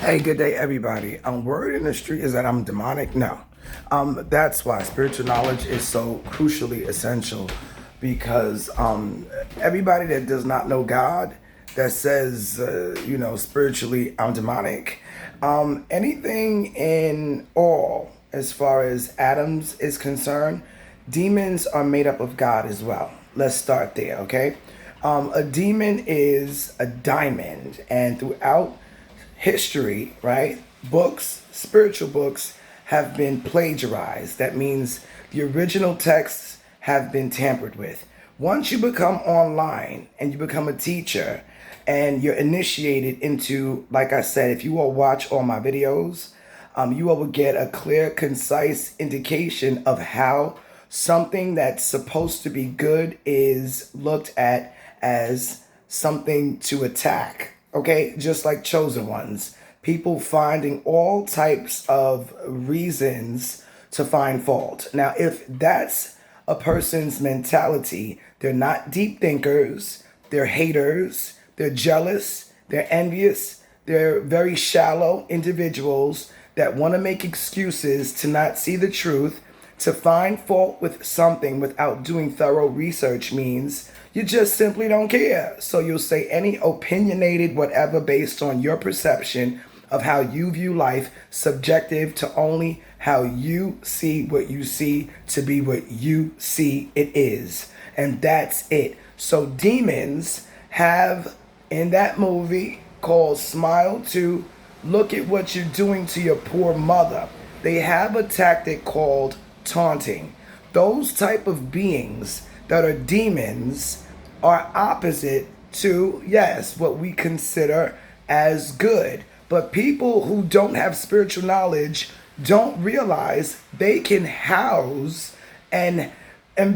Hey, good day, everybody. Word in the street is that I'm demonic. No, that's why spiritual knowledge is so crucially essential, because everybody that does not know God, that says, spiritually I'm demonic. Anything in all, as far as atoms is concerned, demons are made up of God as well. Let's start there, okay? A demon is a diamond, and throughout history, right? Books, spiritual books, have been plagiarized. That means the original texts have been tampered with. Once you become online and you become a teacher and you're initiated into, like I said, if you all watch all my videos, you all will get a clear, concise indication of how something that's supposed to be good is looked at as something to attack. Okay, just like chosen ones, people finding all types of reasons to find fault. Now, if that's a person's mentality, they're not deep thinkers, they're haters, they're jealous, they're envious, they're very shallow individuals that want to make excuses to not see the truth. To find fault with something without doing thorough research means you just simply don't care. So you'll say any opinionated whatever based on your perception of how you view life, subjective to only how you see what you see to be what you see it is. And that's it. So demons have, in that movie called Smile 2, look at what you're doing to your poor mother. They have a tactic called taunting. Those type of beings that are demons are opposite to, yes, what we consider as good. But people who don't have spiritual knowledge don't realize they can house and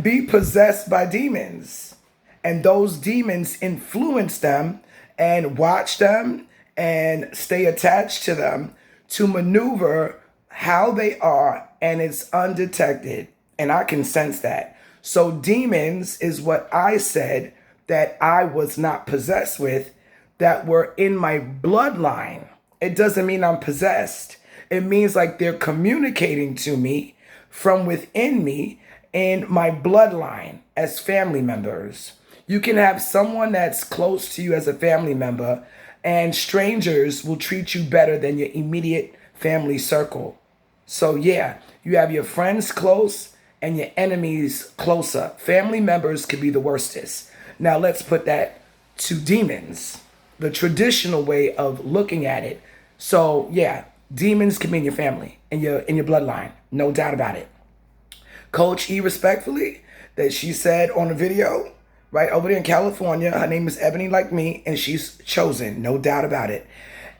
be possessed by demons. And those demons influence them and watch them and stay attached to them to maneuver how they are, and it's undetected. And I can sense that. So demons is what I said that I was not possessed with, that were in my bloodline. It doesn't mean I'm possessed. It means like they're communicating to me from within me and my bloodline as family members. You can have someone that's close to you as a family member, and strangers will treat you better than your immediate family circle. So yeah, you have your friends close and your enemies closer. Family members can be the worstest. Now let's put that to demons, the traditional way of looking at it. So yeah, demons can be in your family, in your bloodline, no doubt about it. Coach E, respectfully, that she said on the video, right over there in California, her name is Ebony like me, and she's chosen, no doubt about it.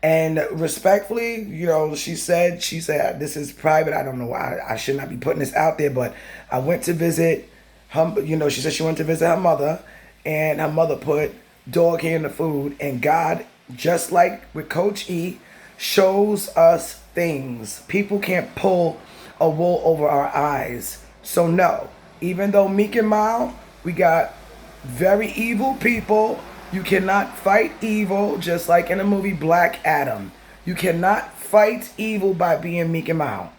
And respectfully, she said, this is private. I don't know why I should not be putting this out there, but I went to visit her, she said she went to visit her mother, and her mother put dog hair in the food. And God, just like with Coach E, shows us things. People can't pull a wool over our eyes. So no, even though meek and mild, we got very evil people. You cannot fight evil, just like in the movie Black Adam. You cannot fight evil by being meek and mild.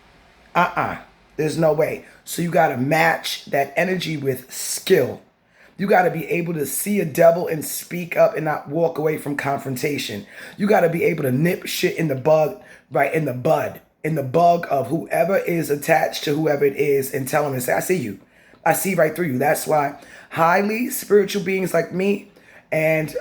There's no way. So you got to match that energy with skill. You got to be able to see a devil and speak up and not walk away from confrontation. You got to be able to nip shit in the bud, right, in the bug of whoever is attached to whoever it is, and tell them and say, I see you. I see right through you. That's why highly spiritual beings like me and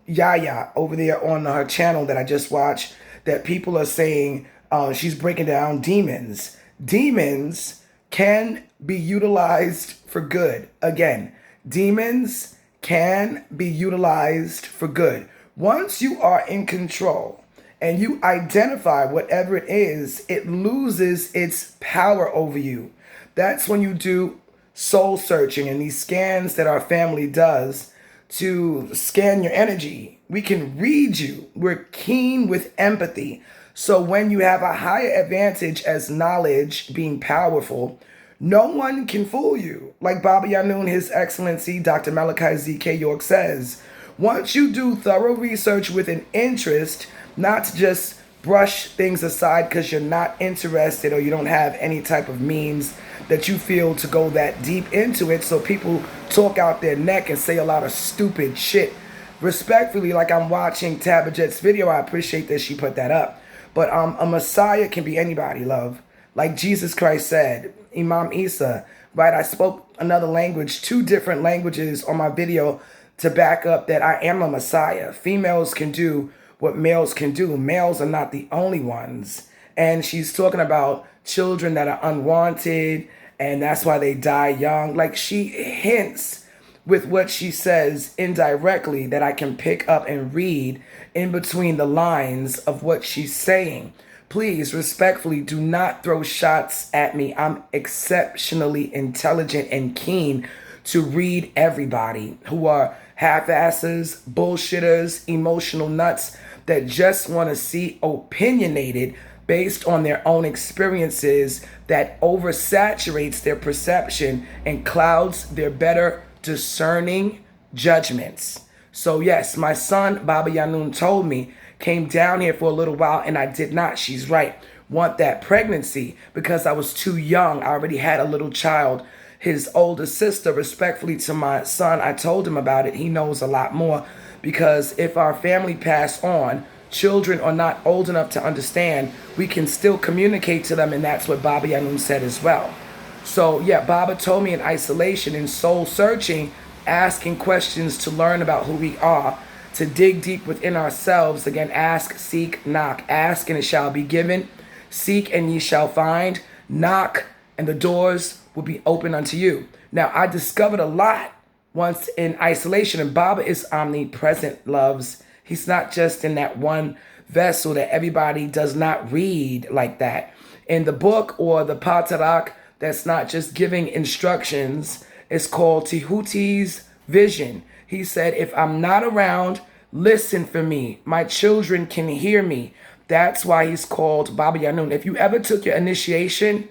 Yaya over there on her channel that I just watched, that people are saying she's breaking down demons. Demons can be utilized for good. Again, demons can be utilized for good. Once you are in control and you identify whatever it is, it loses its power over you. That's when you do soul searching and these scans that our family does to scan your energy. We can read you. We're keen with empathy. So when you have a higher advantage as knowledge being powerful, no one can fool you. Like Baba Yanun, His Excellency Dr. Malachi Z.K. York says, Once you do thorough research with an interest, not to just brush things aside because you're not interested or you don't have any type of means that you feel to go that deep into it, so people talk out their neck and say a lot of stupid shit. Respectfully, like I'm watching Tabitha's video, I appreciate that she put that up. But a Messiah can be anybody, love. Like Jesus Christ said, Imam Isa, right? I spoke another language, 2 different languages on my video to back up that I am a Messiah. Females can do what males can do. Males are not the only ones. And she's talking about children that are unwanted, and that's why they die young. Like, she hints with what she says indirectly that I can pick up and read in between the lines of what she's saying. Please, respectfully, do not throw shots at me. I'm exceptionally intelligent and keen to read everybody who are half-asses, bullshitters, emotional nuts that just want to see opinionated based on their own experiences that oversaturates their perception and clouds their better discerning judgments. So yes, my son, Baba Yanun, told me, came down here for a little while, and I did not, she's right, want that pregnancy because I was too young. I already had a little child. His older sister, respectfully to my son, I told him about it. He knows a lot more, because if our family pass on, children are not old enough to understand, we can still communicate to them, and that's what Baba Yanun said as well. So yeah, Baba told me in isolation, in soul searching, asking questions to learn about who we are, to dig deep within ourselves. Again, ask, seek, knock. Ask and it shall be given. Seek and ye shall find. Knock and the doors will be open unto you. Now, I discovered a lot once in isolation, and Baba is omnipresent, loves. He's not just in that one vessel that everybody does not read like that. In the book or the Patarak, that's not just giving instructions. It's called Tehuti's vision. He said, if I'm not around, listen for me. My children can hear me. That's why he's called Baba Yanun. If you ever took your initiation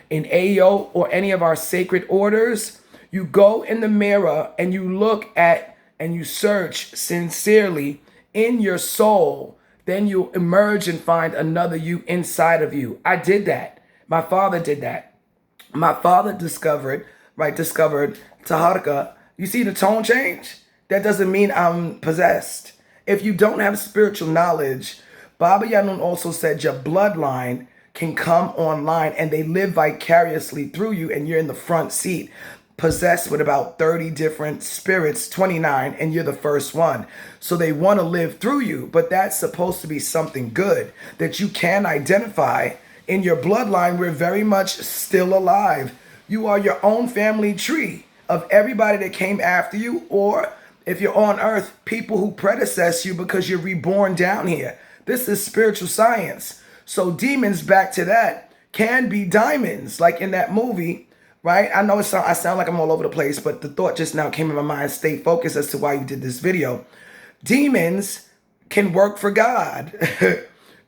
in Ayo or any of our sacred orders, you go in the mirror and you look at and you search sincerely in your soul. Then you emerge and find another you inside of you. I did that. My father did that. My father discovered Taharka. You see the tone change? That doesn't mean I'm possessed. If you don't have spiritual knowledge, Baba Yanun also said your bloodline can come online and they live vicariously through you, and you're in the front seat, possessed with about 30 different spirits, 29, and you're the first one. So they want to live through you, but that's supposed to be something good that you can identify. In your bloodline, we're very much still alive. You are your own family tree of everybody that came after you, or if you're on earth, people who predecess you because you're reborn down here. This is spiritual science. So demons, back to that, can be diamonds, like in that movie, right? I know I sound like I'm all over the place, but the thought just now came in my mind. Stay focused as to why you did this video. Demons can work for God.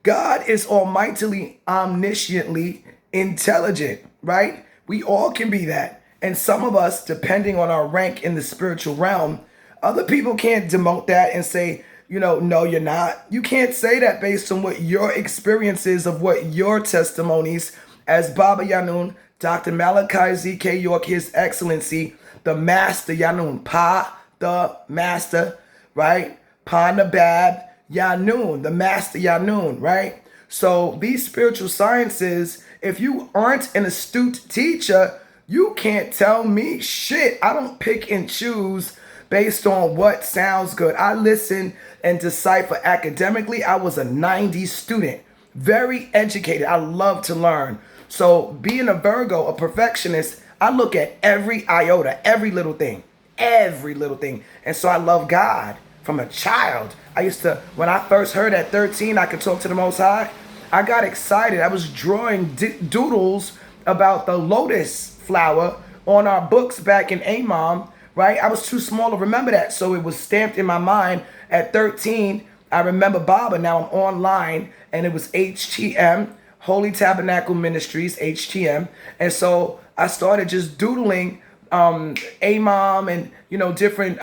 God is almightily, omnisciently intelligent, right? We all can be that. And some of us, depending on our rank in the spiritual realm, other people can't demote that and say, no, you're not. You can't say that based on what your experience is of what your testimonies as Baba Yanun, Dr. Malachi Z.K. York, His Excellency, the Master Yanun, Pa, the Master, right? Pa Nabab Yanun, the Master Yanun, right? So these spiritual sciences, if you aren't an astute teacher, you can't tell me shit. I don't pick and choose based on what sounds good. I listen and decipher academically. I was a 90 student, very educated. I love to learn. So being a Virgo, a perfectionist, I look at every iota, every little thing. And so I love God from a child. I used to, when I first heard at 13, I could talk to the Most High, I got excited. I was drawing doodles about the lotus flower on our books back in AMOM, right? I was too small to remember that. So it was stamped in my mind at 13. I remember Baba. Now I'm online, and it was HTM, Holy Tabernacle Ministries, HTM. And so I started just doodling AMOM and, different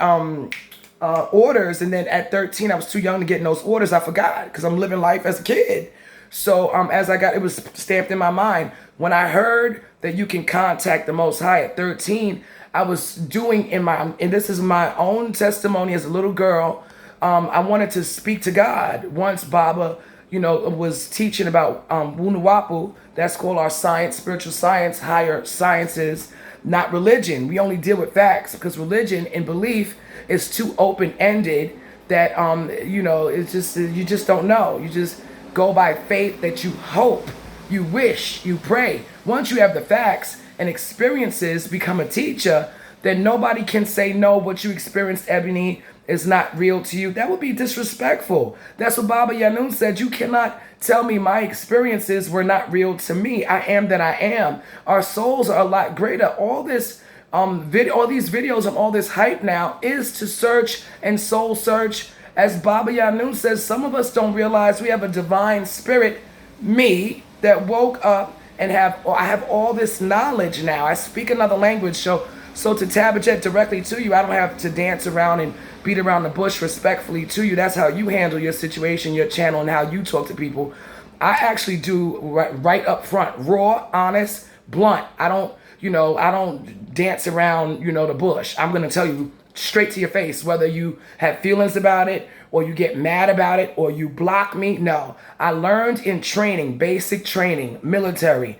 orders, and then at 13 I was too young to get in those orders. I forgot because I'm living life as a kid. So as I got, it was stamped in my mind. When I heard that you can contact the Most High at 13, I was doing and this is my own testimony as a little girl. I wanted to speak to God. Once Baba, was teaching about Wunuwapu. That's called our science, spiritual science, higher sciences, not religion. We only deal with facts because religion and belief is too open-ended that, it's just, you just don't know. You just go by faith that you hope, you wish, you pray. Once you have the facts and experiences become a teacher, then nobody can say no, what you experienced, Ebony, is not real to you. That would be disrespectful. That's what Baba Yanun said. You cannot tell me my experiences were not real to me. I am that I am. Our souls are a lot greater. All this all these videos and all this hype now is to search and soul search. As Baba Yanun says, some of us don't realize we have a divine spirit, me, that woke up and I have all this knowledge now. I speak another language. So to Tabitha, directly to you, I don't have to dance around and beat around the bush respectfully to you. That's how you handle your situation, your channel, and how you talk to people. I actually do right up front, raw, honest, blunt. I don't dance around, the bush. I'm going to tell you straight to your face, whether you have feelings about it or you get mad about it or you block me. No, I learned in training, basic training, military,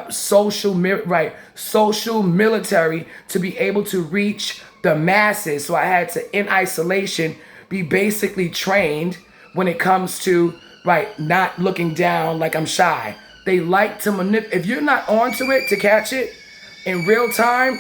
social military, to be able to reach the masses. So I had to, in isolation, be basically trained when it comes to, not looking down like I'm shy. They like to manipulate. If you're not onto it to catch it in real time,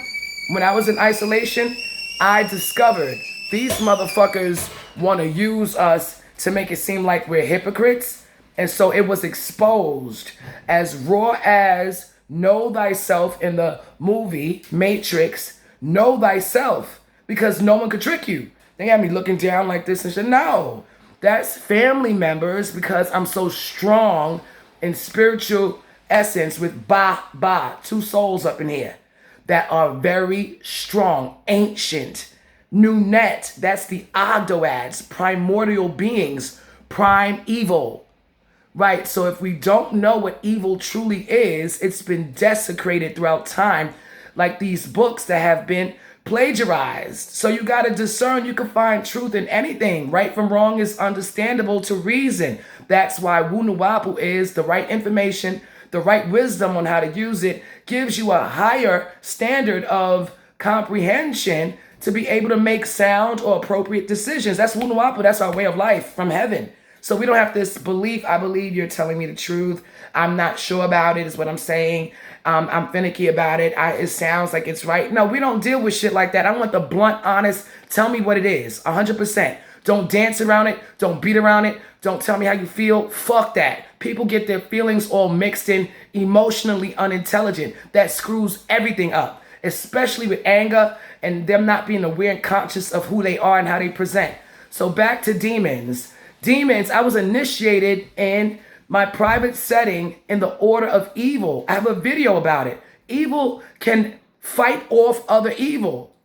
when I was in isolation, I discovered these motherfuckers want to use us to make it seem like we're hypocrites. And so it was exposed as raw as know thyself in the movie Matrix. Know thyself, because no one could trick you. They had me looking down like this and shit. No, that's family members, because I'm so strong in spiritual essence with two souls up in here that are very strong, ancient, Nunet, that's the Ogdoads, primordial beings, prime evil. Right, so if we don't know what evil truly is, it's been desecrated throughout time, like these books that have been plagiarized. So you got to discern. You can find truth in anything. Right from wrong is understandable to reason. That's why Wunuwapu is the right information, the right wisdom on how to use it, gives you a higher standard of comprehension to be able to make sound or appropriate decisions. That's Wunuwapu. That's our way of life from heaven. So we don't have this belief. I believe you're telling me the truth. I'm not sure about it, is what I'm saying. I'm finicky about it. It sounds like it's right. No, we don't deal with shit like that. I want the blunt, honest, tell me what it is, 100%. Don't dance around it. Don't beat around it. Don't tell me how you feel. Fuck that. People get their feelings all mixed in, emotionally unintelligent. That screws everything up, especially with anger and them not being aware and conscious of who they are and how they present. So back to demons. Demons, I was initiated in my private setting in the order of evil. I have a video about it. Evil can fight off other evil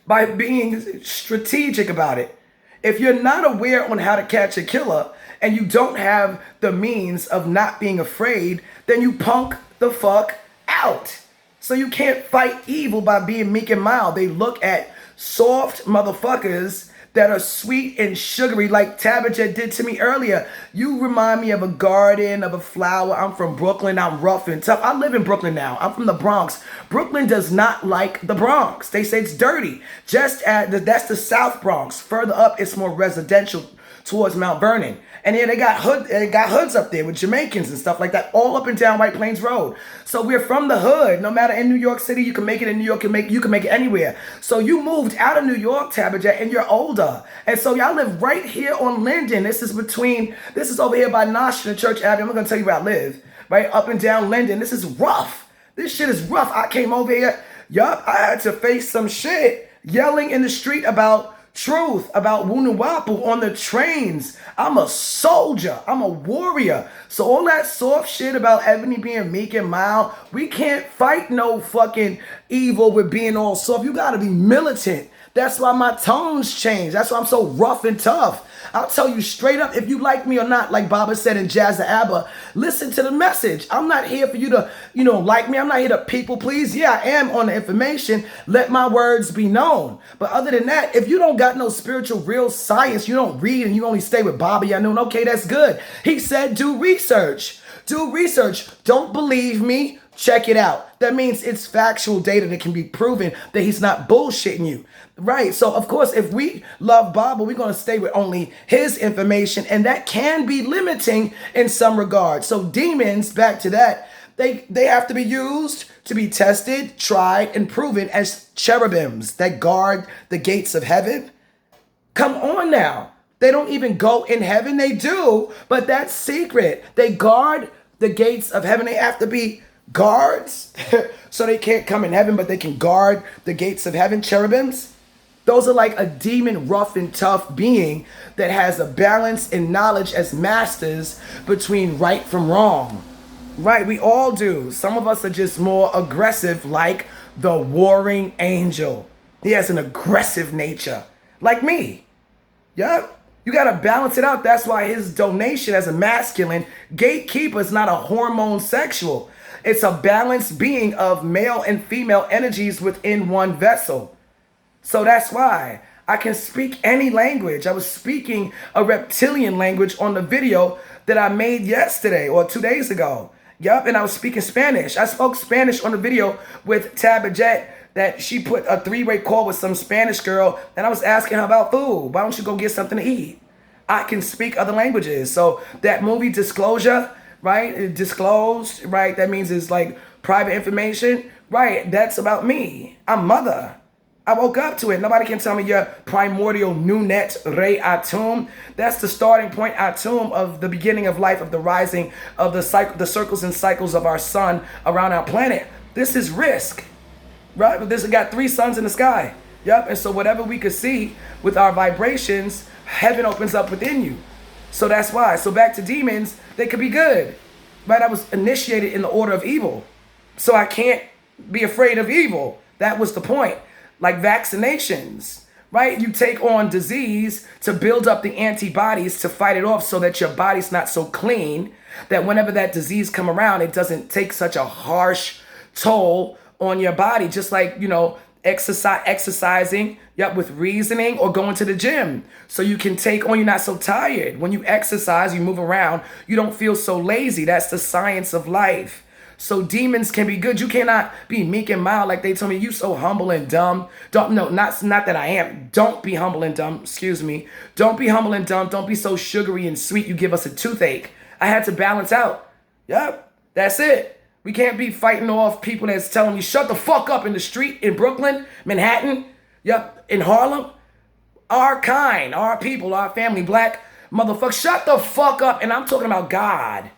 by being strategic about it. If you're not aware on how to catch a killer and you don't have the means of not being afraid, then you punk the fuck out. So you can't fight evil by being meek and mild. They look at soft motherfuckers that are sweet and sugary, like Tabitha did to me earlier. You remind me of a garden, of a flower. I'm from Brooklyn. I'm rough and tough. I live in Brooklyn now. I'm from the Bronx. Brooklyn does not like the Bronx. They say it's dirty. That's the South Bronx. Further up, it's more residential towards Mount Vernon. And then they got hoods up there with Jamaicans and stuff like that, all up and down White Plains Road. So we're from the hood. No matter in New York City, you can make it in New York, you can make it anywhere. So you moved out of New York, Tabitha, and you're older. And so y'all live right here on Linden. This is over here by Nosh and Church Avenue. I'm not gonna tell you where I live. Right up and down Linden. This is rough. This shit is rough. I came over here. I had to face some shit, yelling in the street about truth, about Wunuwapu on the trains. I'm a soldier. I'm a warrior. So all that soft shit about Ebony being meek and mild, we can't fight no fucking evil with being all soft. You gotta be militant. That's why my tones change. That's why I'm so rough and tough. I'll tell you straight up, if you like me or not, like Baba said in Jazz the Abba, listen to the message. I'm not here for you to, like me. I'm not here to people please. Yeah, I am on the information. Let my words be known. But other than that, if you don't got no spiritual real science, you don't read and you only stay with Baba Yanun, okay, that's good. He said do research. Do research. Don't believe me. Check it out. That means it's factual data that can be proven that he's not bullshitting you. Right. So, of course, if we love Baba, we're going to stay with only his information. And that can be limiting in some regard. So demons, back to that, they have to be used to be tested, tried, and proven as cherubims that guard the gates of heaven. Come on now. They don't even go in heaven. They do, but that's secret. They guard the gates of heaven. They have to be guards, so they can't come in heaven, but they can guard the gates of heaven. Cherubims, those are like a demon, rough and tough being that has a balance in knowledge as masters between right from wrong. Right, we all do. Some of us are just more aggressive, like the warring angel. He has an aggressive nature, like me. Yep. You got to balance it out. That's why his donation as a masculine gatekeeper is not a hormone sexual. It's a balanced being of male and female energies within one vessel. So that's why I can speak any language. I was speaking a reptilian language on the video that I made yesterday or 2 days ago. Yup, and I was speaking Spanish. I spoke Spanish on the video with Tabajet, that she put a 3-way call with some Spanish girl, and I was asking her about food. Why don't you go get something to eat? I can speak other languages. So that movie Disclosure, right? It disclosed, right? That means it's like private information, right? That's about me. I'm mother. I woke up to it. Nobody can tell me your primordial Nunet Re Atum. That's the starting point, Atum, of the beginning of life, of the rising of the cycle, the circles and cycles of our sun around our planet. This is risk. Right? But this got 3 suns in the sky. Yep. And so whatever we could see with our vibrations, heaven opens up within you. So that's why. So back to demons, they could be good. Right? I was initiated in the order of evil. So I can't be afraid of evil. That was the point. Like vaccinations. Right? You take on disease to build up the antibodies to fight it off so that your body's not so clean that whenever that disease come around, it doesn't take such a harsh toll on your body, just like, exercising, with reasoning, or going to the gym. So you can take on, you're not so tired. When you exercise, you move around, you don't feel so lazy. That's the science of life. So demons can be good. You cannot be meek and mild like they told me. You so humble and dumb. Not that I am. Don't be humble and dumb. Excuse me. Don't be humble and dumb. Don't be so sugary and sweet. You give us a toothache. I had to balance out. Yep. That's it. We can't be fighting off people that's telling me, shut the fuck up in the street in Brooklyn, Manhattan, in Harlem. Our kind, our people, our family, black motherfuckers, shut the fuck up. And I'm talking about God.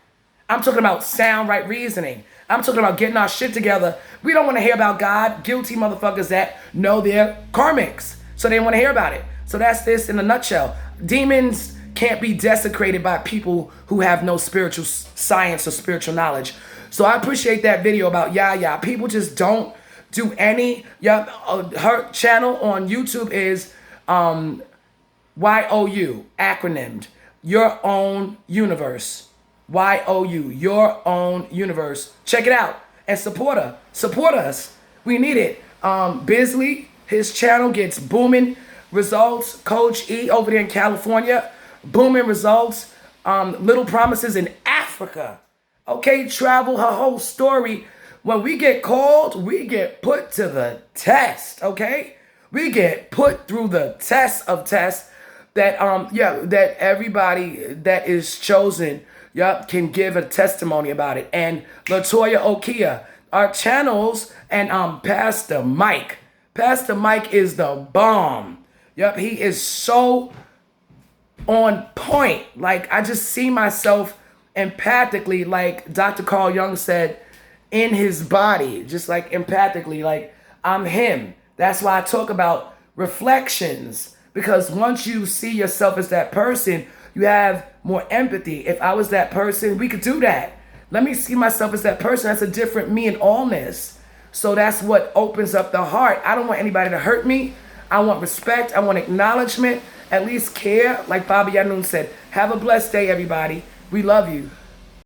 I'm talking about sound right reasoning. I'm talking about getting our shit together. We don't want to hear about God. Guilty motherfuckers that know they're karmics. So they want to hear about it. So that's this in a nutshell. Demons can't be desecrated by people who have no spiritual science or spiritual knowledge. So I appreciate that video about Yaya. People just don't do any. Her channel on YouTube is YOU, acronymed. Your Own Universe. YOU, Your Own Universe. Check it out and support her. Support us. We need it. Bisley, his channel gets booming results. Coach E over there in California, booming results. Little Promises in Africa. Okay, travel, her whole story. When we get called, we get put to the test, okay? We get put through the test of tests that that everybody that is chosen can give a testimony about it. And Latoya Okia, our channels, and Pastor Mike. Pastor Mike is the bomb. He is so on point. Like, I just see myself empathically, like Dr. Carl Jung said, in his body, just like empathically, like I'm him. That's why I talk about reflections, because once you see yourself as that person, you have more empathy. If I was that person, we could do that. Let me see myself as that person. That's a different me in allness. So that's what opens up the heart. I don't want anybody to hurt me. I want respect. I want acknowledgement. At least care. Like Baba Yanun said, have a blessed day, everybody. We love you.